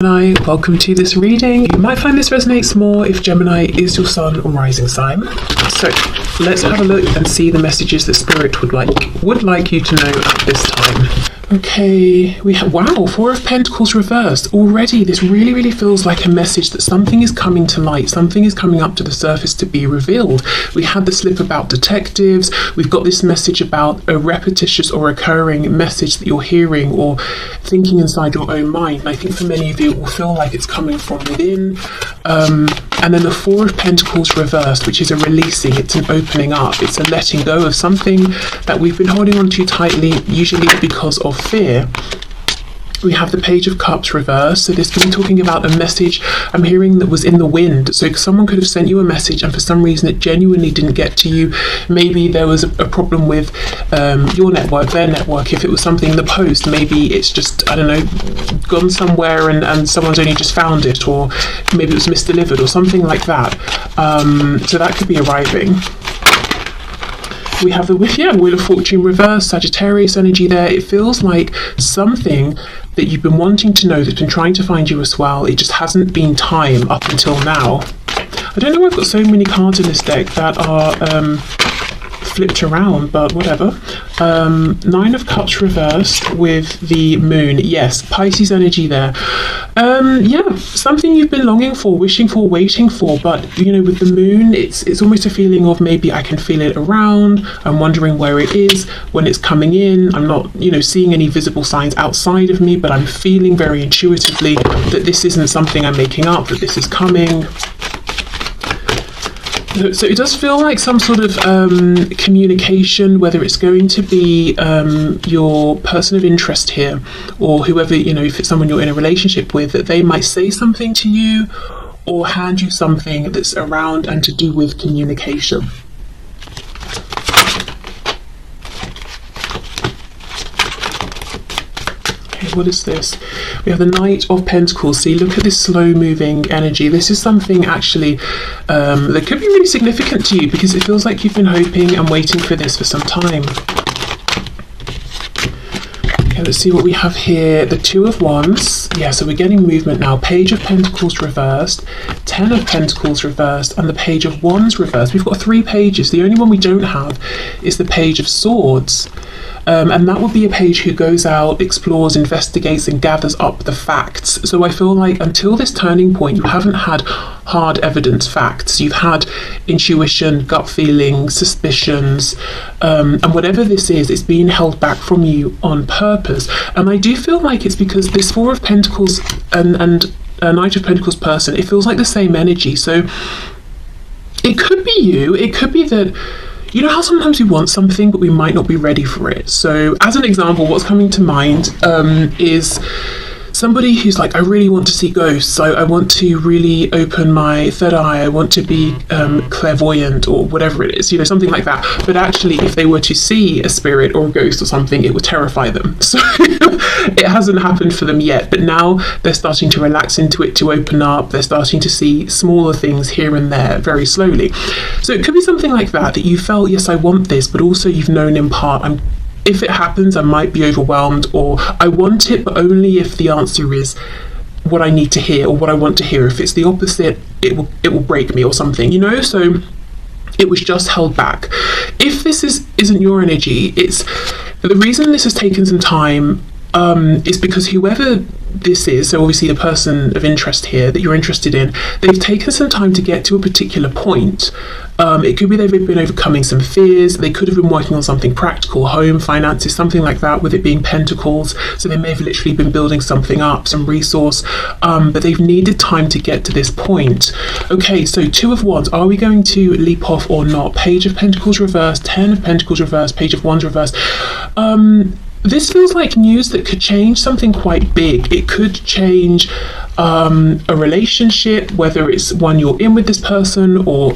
Gemini, welcome to this reading. You might find this resonates more if Gemini is your sun or rising sign. So let's have a look and see the messages that Spirit would like you to know at this time. Okay, we have, wow, Four of Pentacles reversed. Already, this really feels like a message that something is coming to light, something is coming up to the surface to be revealed. We had the slip about detectives, we've got this message about a repetitious or recurring message that you're hearing or thinking inside your own mind. And I think for many of you, it will feel like it's coming from within. And then the Four of Pentacles reversed, which is a releasing, it's an opening up, it's a letting go of something that we've been holding on to tightly, usually because of fear. We have the Page of Cups reversed, so this could be talking about a message I'm hearing that was in the wind. So someone could have sent you a message and for some reason it genuinely didn't get to you. Maybe there was a problem with your network, their network. If it was something in the post, maybe it's just, I don't know, gone somewhere and someone's only just found it, or maybe it was misdelivered or something like that. So that could be arriving. We have the Wheel of Fortune reversed, Sagittarius energy there. It feels like something that you've been wanting to know, that's been trying to find you as well. It just hasn't been time up until now. I don't know why I've got so many cards in this deck that are flipped around, but whatever. Nine of Cups reversed with the Moon. Yes, Pisces energy there. Yeah, something you've been longing for, wishing for, waiting for, but you know, with the Moon, it's almost a feeling of maybe I can feel it around. I'm wondering where it is when it's coming in. I'm not, you know, seeing any visible signs outside of me, but I'm feeling very intuitively that this isn't something I'm making up, that this is coming. So it does feel like some sort of communication, whether it's going to be your person of interest here, or whoever, you know, if it's someone you're in a relationship with, that they might say something to you or hand you something that's around and to do with communication. What is this? We have the Knight of Pentacles. See, look at this slow moving energy. This is something actually that could be really significant to you, because it feels like you've been hoping and waiting for this for some time. Okay, let's see what we have here. The Two of Wands. Yeah, so we're getting movement now. Page of Pentacles reversed, Ten of Pentacles reversed, and the Page of Wands reversed. We've got 3 pages. The only one we don't have is the Page of Swords. And that would be a page who goes out, explores, investigates, and gathers up the facts. So I feel like until this turning point, you haven't had hard evidence facts. You've had intuition, gut feeling, suspicions, and whatever this is, it's being held back from you on purpose. And I do feel like it's because this Four of Pentacles and Knight of Pentacles person, it feels like the same energy. So it could be you. It could be that, you know how sometimes we want something but we might not be ready for it. So as an example, what's coming to mind is somebody who's like, I really want to see ghosts, I want to really open my third eye, I want to be clairvoyant or whatever it is, you know, something like that. But actually, if they were to see a spirit or a ghost or something, it would terrify them. So it hasn't happened for them yet, but now they're starting to relax into it, to open up. They're starting to see smaller things here and there very slowly. So it could be something like that, that you felt, yes, I want this, but also you've known in part, if it happens, I might be overwhelmed, or I want it, but only if the answer is what I need to hear or what I want to hear. If it's the opposite, it will break me or something, you know? So it was just held back. If this isn't your energy, it's the reason this has taken some time is because whoever this is, so obviously the person of interest here that you're interested in, they've taken some time to get to a particular point. It could be they've been overcoming some fears. They could have been working on something practical, home, finances, something like that, with it being Pentacles. So they may have literally been building something up, some resource, but they've needed time to get to this point. Okay, so Two of Wands, are we going to leap off or not? Page of Pentacles reversed, Ten of Pentacles reversed, Page of Wands reversed. This feels like news that could change something quite big. It could change a relationship, whether it's one you're in with this person or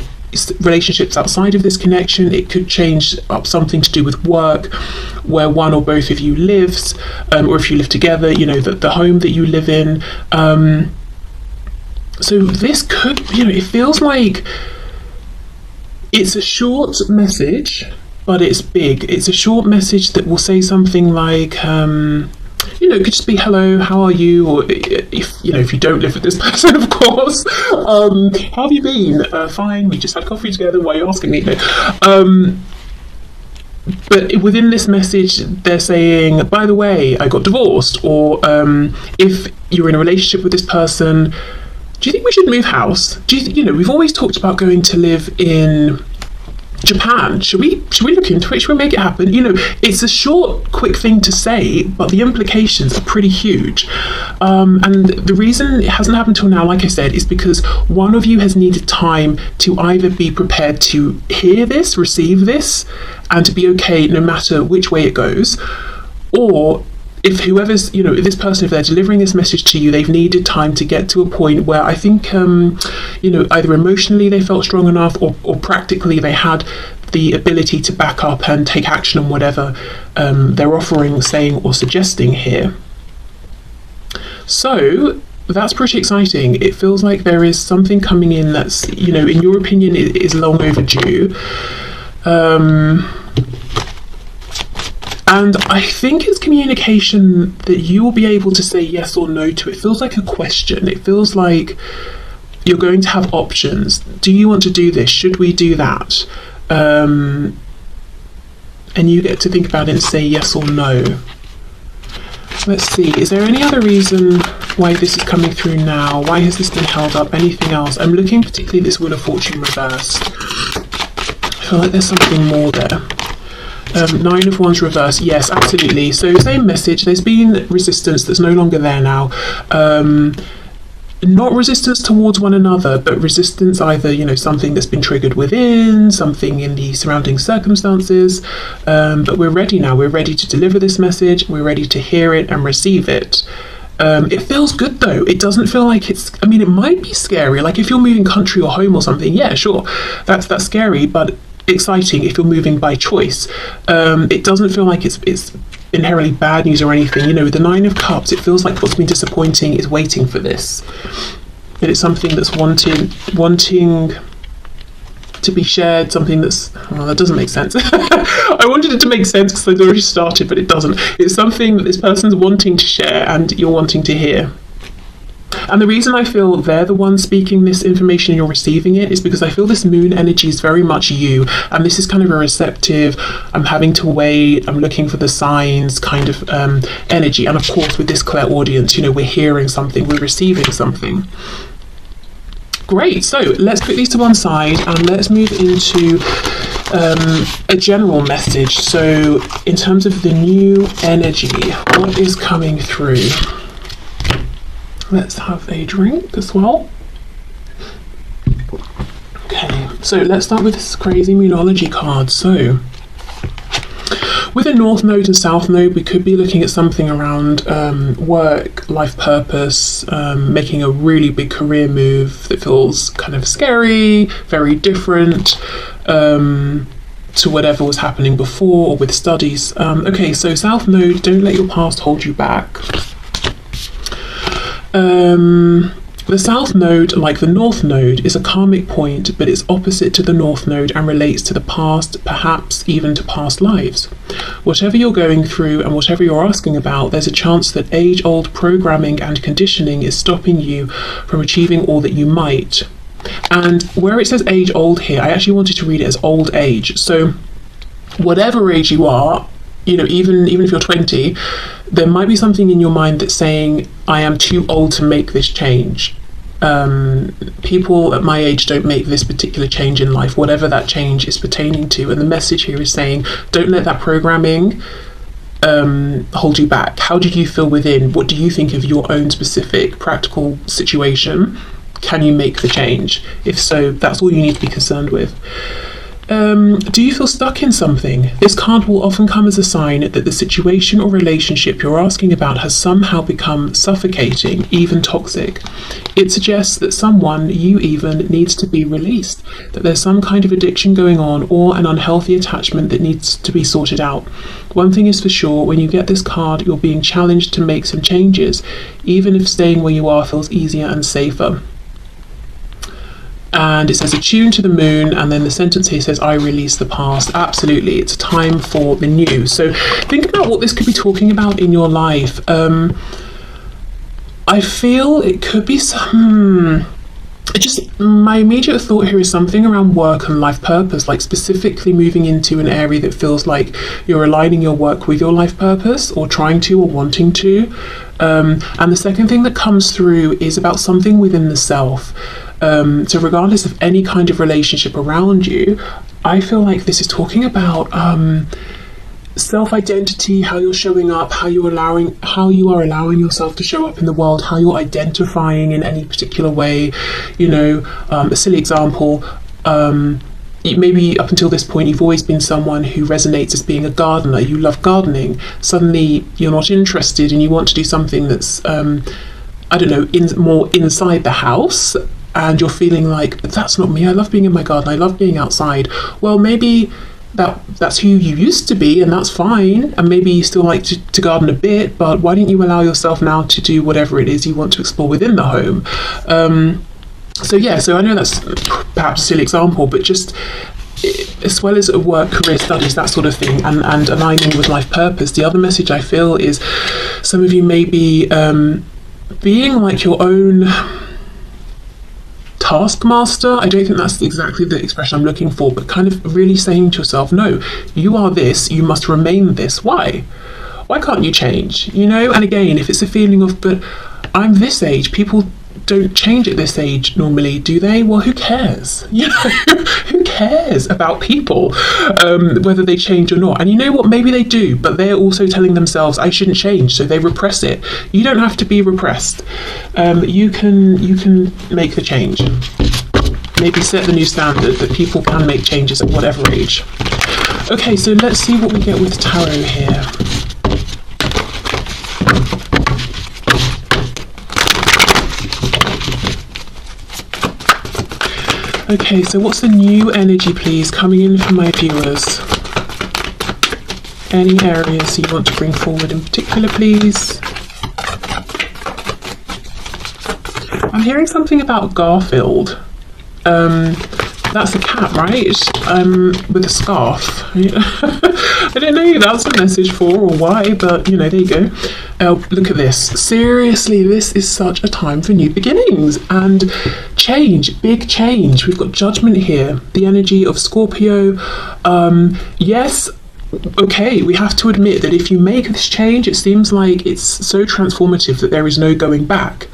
relationships outside of this connection. It could change up something to do with work, where one or both of you lives, or if you live together, you know, the home that you live in. So this could, you know, it feels like it's a short message, but it's big. It's a short message that will say something like, you it could just be hello, how are you, or if you don't live with this person, of course, how have you been? Fine, we just had coffee together, why are you asking me? But within this message, they're saying, by the way, I got divorced, or if you're in a relationship with this person, do you think we should move house? We've always talked about going to live in Japan. Should we look into it? Should we make it happen? It's a short, quick thing to say, but the implications are pretty huge. And the reason it hasn't happened till now, like I said, is because one of you has needed time to either be prepared to hear this, receive this, and to be okay no matter which way it goes, or if whoever's, this person, if they're delivering this message to you, they've needed time to get to a point where I think, either emotionally they felt strong enough, or practically they had the ability to back up and take action on whatever they're offering, saying, or suggesting here. So that's pretty exciting. It feels like there is something coming in that's, in your opinion, is long overdue. And I think it's communication that you will be able to say yes or no to. It feels like a question. It feels like you're going to have options. Do you want to do this? Should we do that? And you get to think about it and say yes or no. Let's see. Is there any other reason why this is coming through now? Why has this been held up? Anything else? I'm looking particularly at this Wheel of Fortune reversed. I feel like there's something more there. 9 of Wands reverse, yes, absolutely. So same message, there's been resistance that's no longer there now. Not resistance towards one another, but resistance either, something that's been triggered within, something in the surrounding circumstances. But we're ready now. We're ready to deliver this message. We're ready to hear it and receive it. It feels good though. It doesn't feel like it might be scary. Like if you're moving country or home or something, yeah, sure, that's scary, but exciting if you're moving by choice. It doesn't feel like it's inherently bad news or anything. The 9 of Cups, it feels like what's been disappointing is waiting for this. That it's something that's wanting to be shared, something that's, that doesn't make sense. I wanted it to make sense because I'd already started, but it doesn't. It's something that this person's wanting to share and you're wanting to hear. And the reason I feel they're the ones speaking this information and you're receiving it is because I feel this moon energy is very much you, and this is kind of a receptive, I'm having to wait, I'm looking for the signs kind of energy. And of course with this clairaudience, we're hearing something, we're receiving something. Great, so let's put these to one side and let's move into a general message. So in terms of the new energy, what is coming through? Let's have a drink as well. Okay, so let's start with this crazy Moonology card. So with a North Node and South Node, we could be looking at something around work, life purpose, making a really big career move that feels kind of scary, very different to whatever was happening before or with studies. Okay, so South Node, don't let your past hold you back. The South Node, like the North Node, is a karmic point, but it's opposite to the North Node and relates to the past, perhaps even to past lives. Whatever you're going through and whatever you're asking about, there's a chance that age-old programming and conditioning is stopping you from achieving all that you might. And where it says age-old here, I actually wanted to read it as old age. So whatever age you are, even if you're 20, there might be something in your mind that's saying, I am too old to make this change. People at my age don't make this particular change in life, whatever that change is pertaining to. And the message here is saying, don't let that programming hold you back. How do you feel within? What do you think of your own specific practical situation? Can you make the change? If so, that's all you need to be concerned with. Do you feel stuck in something? This card will often come as a sign that the situation or relationship you're asking about has somehow become suffocating, even toxic. It suggests that someone, you even, needs to be released, that there's some kind of addiction going on or an unhealthy attachment that needs to be sorted out. One thing is for sure, when you get this card, you're being challenged to make some changes, even if staying where you are feels easier and safer. And it says attune to the moon, and then the sentence here says I release the past. Absolutely, it's a time for the new. So think about what this could be talking about in your life. I feel it could be some just my immediate thought here is something around work and life purpose, like specifically moving into an area that feels like you're aligning your work with your life purpose, or trying to, or wanting to. And the second thing that comes through is about something within the self. So regardless of any kind of relationship around you, I feel like this is talking about self-identity, how you're showing up, how you are allowing yourself to show up in the world, how you're identifying in any particular way. You know, a silly example, maybe up until this point you've always been someone who resonates as being a gardener. You love gardening. Suddenly you're not interested and you want to do something that's I don't know, more inside the house, and you're feeling like, but that's not me, I love being in my garden, I love being outside. Well, maybe that's who you used to be, and that's fine, and maybe you still like to garden a bit, but why don't you allow yourself now to do whatever it is you want to explore within the home? So I know that's perhaps a silly example, but just as well as work, career, studies, that sort of thing, and aligning with life purpose, the other message I feel is some of you may be being like your own taskmaster. I don't think that's exactly the expression I'm looking for, but kind of really saying to yourself, no, you are this, you must remain this. Why can't you change? You know, and again, if it's a feeling of, but I'm this age, people don't change at this age normally, do they? Well, who cares? You know, who cares about people, whether they change or not? And you know what, maybe they do, but they're also telling themselves I shouldn't change, so they repress it. You don't have to be repressed. You can make the change. Maybe set the new standard that people can make changes at whatever age. Okay, so let's see what we get with tarot here. Okay, so what's the new energy, please, coming in for my viewers? Any areas you want to bring forward in particular, please? I'm hearing something about Garfield. That's a cat, right? With a scarf. I don't know who that's a message for or why, but you know, there you go. Look at this. Seriously, this is such a time for new beginnings and change, big change. We've got judgment here, the energy of Scorpio. Yes, okay, we have to admit that if you make this change, it seems like it's so transformative that there is no going back.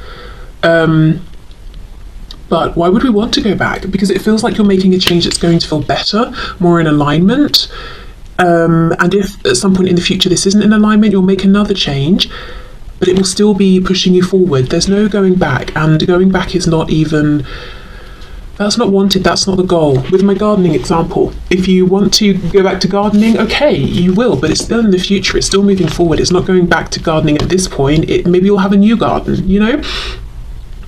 But why would we want to go back? Because it feels like you're making a change that's going to feel better, more in alignment. And if at some point in the future this isn't in alignment, you'll make another change, but it will still be pushing you forward. There's no going back, and going back is not even, that's not wanted, that's not the goal. With my gardening example, if you want to go back to gardening, okay, you will, but it's still in the future, it's still moving forward, it's not going back to gardening at this point. Maybe you'll have a new garden, you know?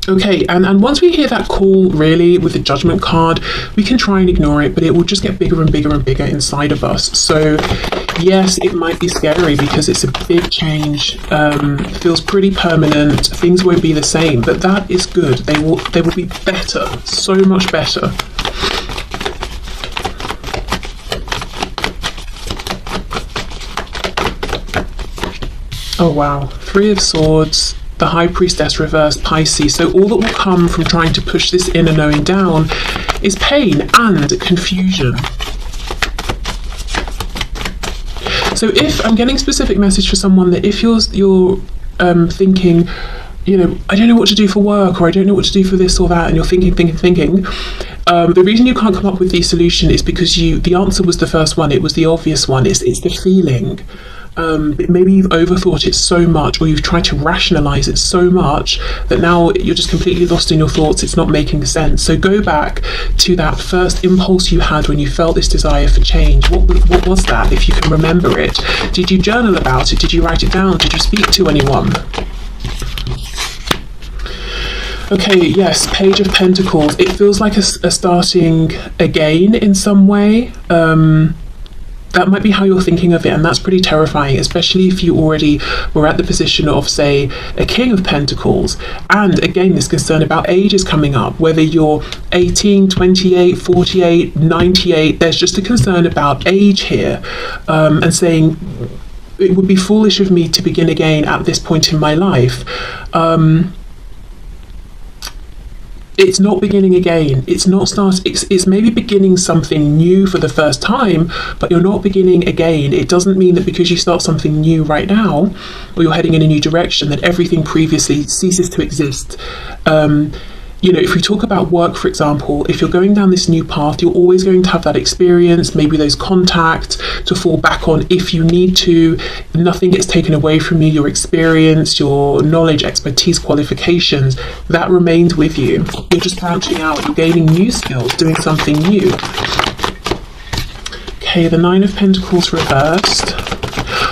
Okay, and once we hear that call, really, with the judgment card, we can try and ignore it, but it will just get bigger and bigger and bigger inside of us. So yes, it might be scary because it's a big change, feels pretty permanent, things won't be the same, but that is good. They will be better, so much better. Oh wow, Three of Swords, the High Priestess reversed, Pisces. So all that will come from trying to push this inner knowing down is pain and confusion. So if I'm getting a specific message for someone, that if you're thinking, you know, I don't know what to do for work, or I don't know what to do for this or that, and you're thinking, the reason you can't come up with the solution is because the answer was the first one, it was the obvious one, it's the feeling. Maybe you've overthought it so much, or you've tried to rationalize it so much that now you're just completely lost in your thoughts, it's not making sense. So go back to that first impulse you had when you felt this desire for change. What was that, if you can remember it? Did you journal about it? Did you write it down? Did you speak to anyone? Okay, yes, Page of Pentacles. It feels like a starting again in some way. that might be how you're thinking of it, and that's pretty terrifying, especially if you already were at the position of, say, a King of Pentacles. And again, this concern about age is coming up, whether you're 18, 28, 48, 98, there's just a concern about age here, and saying, it would be foolish of me to begin again at this point in my life. It's not beginning again. It's not it's maybe beginning something new for the first time, but you're not beginning again. It doesn't mean that because you start something new right now, or you're heading in a new direction, that everything previously ceases to exist. You know, if we talk about work, for example, if you're going down this new path, you're always going to have that experience, maybe those contacts to fall back on if you need to. Nothing gets taken away from you. Your experience, your knowledge, expertise, qualifications, that remains with you. You're just branching out, you're gaining new skills, doing something new. Okay, the Nine of Pentacles reversed.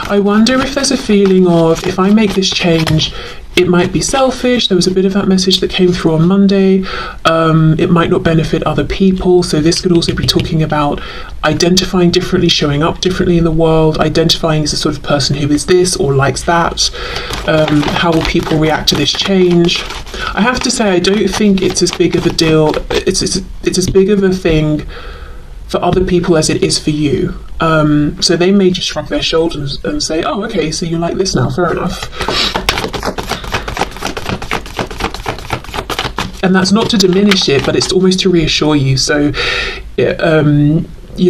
I wonder if there's a feeling of, if I make this change, it might be selfish. There was a bit of that message that came through on Monday. It might not benefit other people. So this could also be talking about identifying differently, showing up differently in the world, identifying as a sort of person who is this or likes that. How will people react to this change? I have to say, I don't think it's as big of a deal. It's as big of a thing for other people as it is for you. So they may just shrug their shoulders and say, oh, okay, so you like this now, fair enough. And that's not to diminish it, but it's almost to reassure you. So, you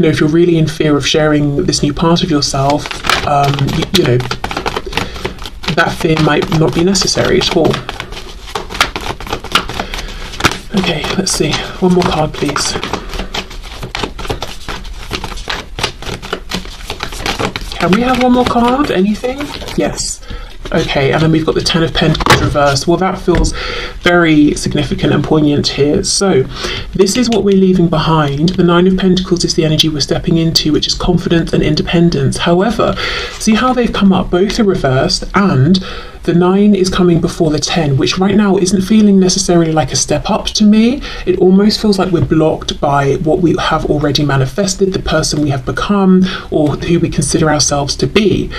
know, if you're really in fear of sharing this new part of yourself, you know, that fear might not be necessary at all. Okay, let's see. One more card, please. Can we have one more card? Anything? Yes. Okay, and then we've got the Ten of Pentacles reversed. Well, that feels very significant and poignant here. So this is what we're leaving behind. The Nine of Pentacles is the energy we're stepping into, which is confidence and independence. However, see how they've come up? Both are reversed, and the 9 is coming before the 10, which right now isn't feeling necessarily like a step up to me. It almost feels like we're blocked by what we have already manifested, the person we have become, or who we consider ourselves to be.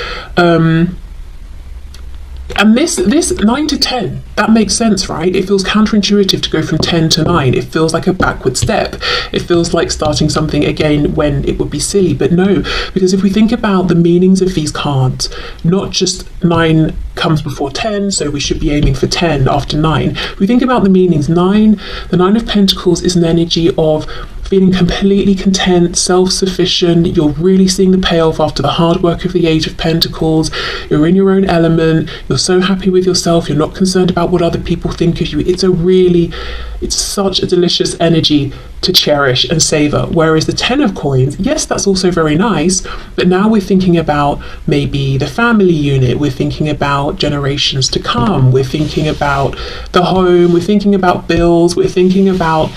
And this 9 to 10, that makes sense, right? It feels counterintuitive to go from 10 to 9. It feels like a backward step. It feels like starting something again when it would be silly. But no, because if we think about the meanings of these cards, not just 9 comes before 10, so we should be aiming for 10 after 9. If we think about the meanings, the 9 of Pentacles is an energy of feeling completely content, self-sufficient. You're really seeing the payoff after the hard work of the Age of Pentacles. You're in your own element. You're so happy with yourself. You're not concerned about what other people think of you. It's such a delicious energy to cherish and savor. Whereas the 10 of Coins, yes, that's also very nice, but now we're thinking about maybe the family unit. We're thinking about generations to come. We're thinking about the home. We're thinking about bills. We're thinking about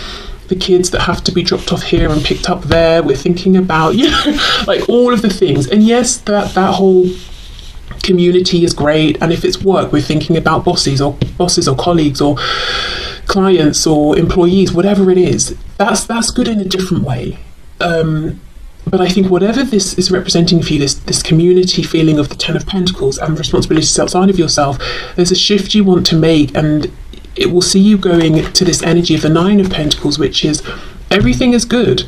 the kids that have to be dropped off here and picked up there. We're thinking about, you know, like all of the things. And yes, that whole community is great. And if it's work, we're thinking about bosses or colleagues or clients or employees, whatever it is. That's good in a different way. But I think whatever this is representing for you, this community feeling of the 10 of Pentacles and responsibilities outside of yourself, there's a shift you want to make, and it will see you going to this energy of the 9 of Pentacles, which is everything is good,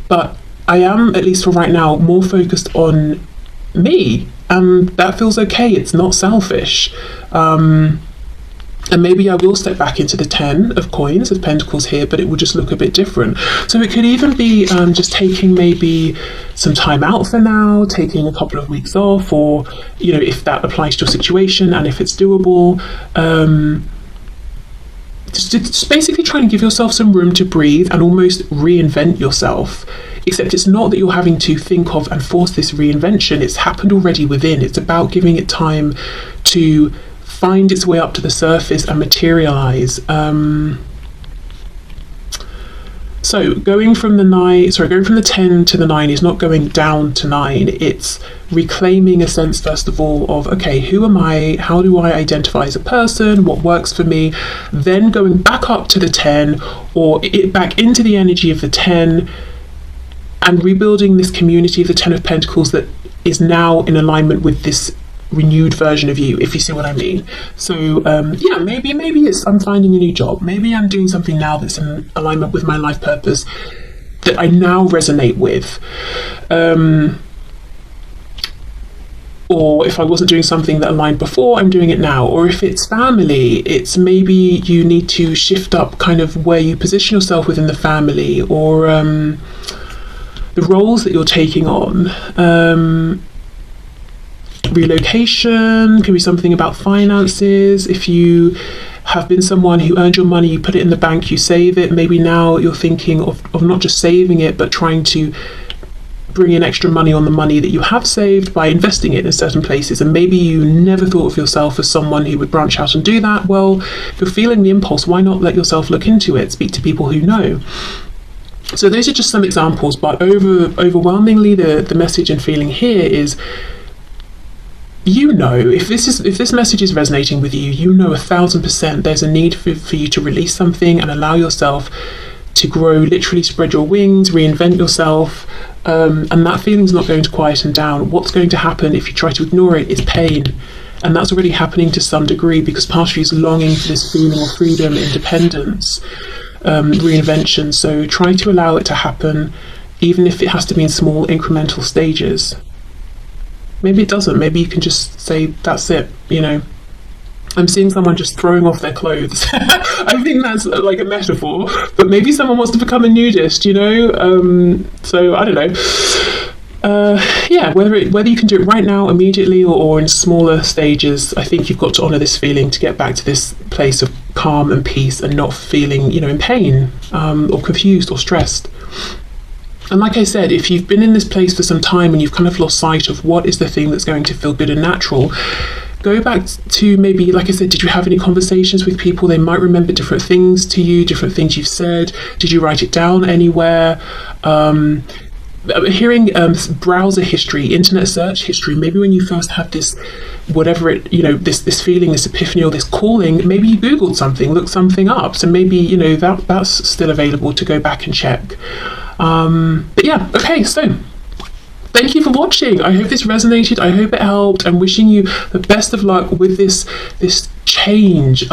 but I am, at least for right now, more focused on me, and that feels okay. It's not selfish. And maybe I will step back into the 10 of Coins, of Pentacles here, but it will just look a bit different. So it could even be just taking maybe some time out for now, taking a couple of weeks off, or, you know, if that applies to your situation and if it's doable. Just basically trying to give yourself some room to breathe and almost reinvent yourself. Except it's not that you're having to think of and force this reinvention. It's happened already within. It's about giving it time to find its way up to the surface and materialize. So going from the 10 to the 9 is not going down to 9. It's reclaiming a sense, first of all, of, okay, who am I? How do I identify as a person? What works for me? Then going back up to the 10, or back into the energy of the 10, and rebuilding this community of the Ten of Pentacles that is now in alignment with this renewed version of you, if you see what I mean. So yeah, maybe it's I'm finding a new job, maybe I'm doing something now that's in alignment with my life purpose that I now resonate with, or if I wasn't doing something that aligned before, I'm doing it now. Or if it's family, it's maybe you need to shift up kind of where you position yourself within the family, or the roles that you're taking on. Relocation can be something about finances. If you have been someone who earned your money, you put it in the bank, you save it, maybe now you're thinking of not just saving it, but trying to bring in extra money on the money that you have saved by investing it in certain places. And maybe you never thought of yourself as someone who would branch out and do that. Well, if you're feeling the impulse, why not let yourself look into it, speak to people who know. So those are just some examples, but overwhelmingly the message and feeling here is, you know, if this message is resonating with you, you know 1000% there's a need for you to release something and allow yourself to grow, literally spread your wings, reinvent yourself, and that feeling's not going to quieten down. What's going to happen if you try to ignore it is pain, and that's already happening to some degree because part of you is longing for this feeling of freedom, independence, reinvention. So try to allow it to happen, even if it has to be in small incremental stages. Maybe it doesn't. Maybe you can just say, that's it, you know. I'm seeing someone just throwing off their clothes. I think that's like a metaphor, but maybe someone wants to become a nudist, you know. So I don't know. Yeah, whether you can do it right now, immediately, or in smaller stages, I think you've got to honour this feeling to get back to this place of calm and peace and not feeling, you know, in pain or confused or stressed. And like I said, if you've been in this place for some time and you've kind of lost sight of what is the thing that's going to feel good and natural, go back to maybe, like I said, did you have any conversations with people? They might remember different things to you, different things you've said. Did you write it down anywhere? Hearing browser history, internet search history, maybe when you first had this, whatever it, you know, this feeling, this epiphany or this calling, maybe you Googled something, looked something up. So maybe, you know, that's still available to go back and check. But yeah, okay, so thank you for watching. I hope this resonated. I hope it helped. I'm wishing you the best of luck with this change.